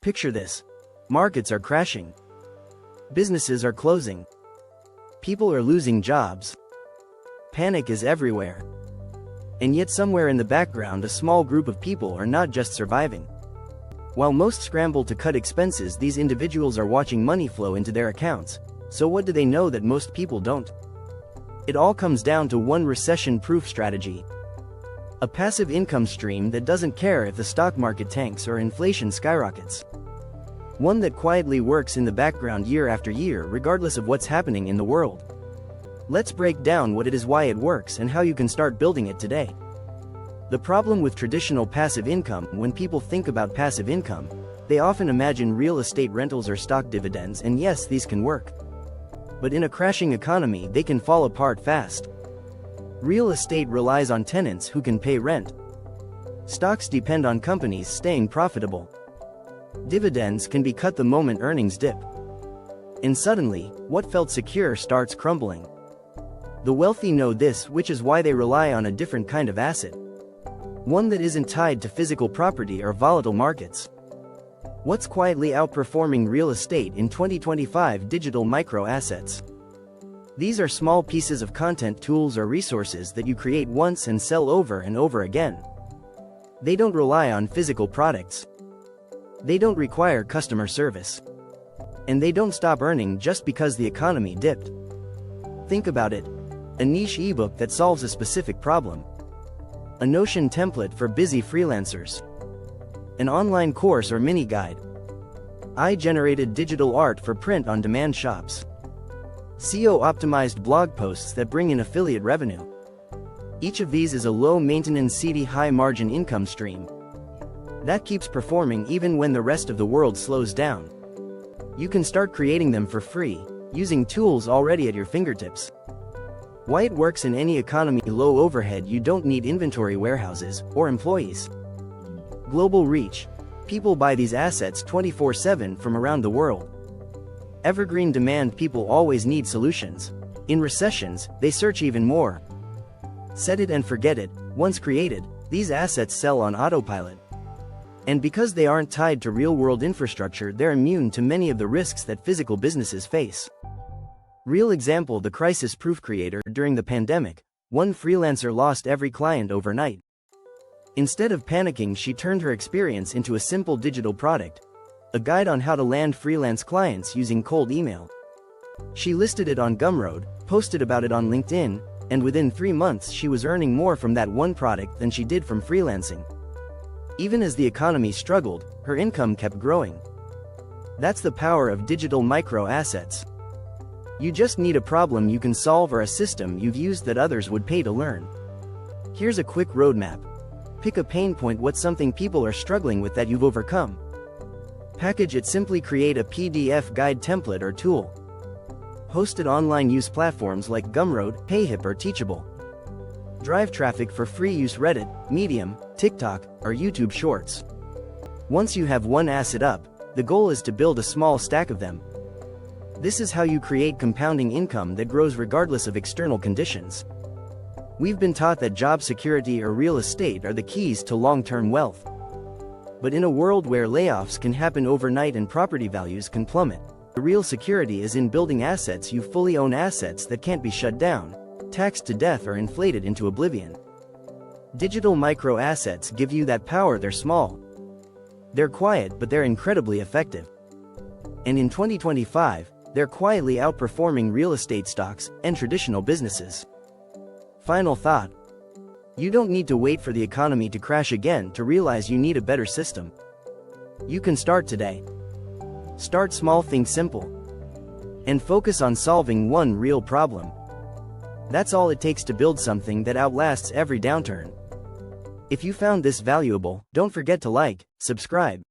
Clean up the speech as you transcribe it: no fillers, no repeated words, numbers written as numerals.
Picture this. Markets are crashing. Businesses are closing. People are losing jobs. Panic is everywhere. And yet somewhere in the background a small group of people are not just surviving. While most scramble to cut expenses, these individuals are watching money flow into their accounts. So what do they know that most people don't? It all comes down to one recession-proof strategy. A passive income stream that doesn't care if the stock market tanks or inflation skyrockets. One that quietly works in the background year after year regardless of what's happening in the world. Let's break down what it is, why it works, and how you can start building it today. The problem with traditional passive income: when people think about passive income, they often imagine real estate rentals or stock dividends, and yes, these can work. But in a crashing economy, they can fall apart fast. Real estate relies on tenants who can pay rent. Stocks depend on companies staying profitable. Dividends can be cut the moment earnings dip. And suddenly, what felt secure starts crumbling. The wealthy know this, which is why they rely on a different kind of asset. One that isn't tied to physical property or volatile markets. What's quietly outperforming real estate in 2025? Digital micro assets. These are small pieces of content, tools, or resources that you create once and sell over and over again. They don't rely on physical products. They don't require customer service. And they don't stop earning just because the economy dipped. Think about it. A niche ebook that solves a specific problem. A Notion template for busy freelancers. An online course or mini guide. AI-generated digital art for print-on-demand shops. SEO-optimized blog posts that bring in affiliate revenue. Each of these is a low-maintenance, seedy, high-margin income stream that keeps performing even when the rest of the world slows down. You can start creating them for free, using tools already at your fingertips. Why it works in any economy: low overhead, you don't need inventory warehouses or employees. Global reach. People buy these assets 24/7 from around the world. Evergreen demand. People always need solutions. In recessions, they search even more. Set it and forget it. Once created, these assets sell on autopilot. And because they aren't tied to real-world infrastructure, they're immune to many of the risks that physical businesses face. Real example: the crisis-proof creator. During the pandemic, one freelancer lost every client overnight. Instead of panicking, she turned her experience into a simple digital product. A guide on how to land freelance clients using cold email. She listed it on Gumroad, posted about it on LinkedIn, and within 3 months she was earning more from that one product than she did from freelancing. Even as the economy struggled, her income kept growing. That's the power of digital micro assets. You just need a problem you can solve or a system you've used that others would pay to learn. Here's a quick roadmap. Pick a pain point. What's something people are struggling with that you've overcome? Package it. Simply create a PDF guide, template, or tool. Host it online. Use platforms like Gumroad, Payhip, or Teachable. Drive traffic for free. Use Reddit, Medium, TikTok, or YouTube Shorts. Once you have one asset up, the goal is to build a small stack of them. This is how you create compounding income that grows regardless of external conditions. We've been taught that job security or real estate are the keys to long-term wealth. But in a world where layoffs can happen overnight and property values can plummet, the real security is in building assets you fully own, assets that can't be shut down, taxed to death, or inflated into oblivion. Digital micro assets give you that power. They're small. They're quiet, but they're incredibly effective. And in 2025, they're quietly outperforming real estate stocks and traditional businesses. Final thought. You don't need to wait for the economy to crash again to realize you need a better system. You can start today. Start small, think simple, and focus on solving one real problem. That's all it takes to build something that outlasts every downturn. If you found this valuable, don't forget to like, subscribe,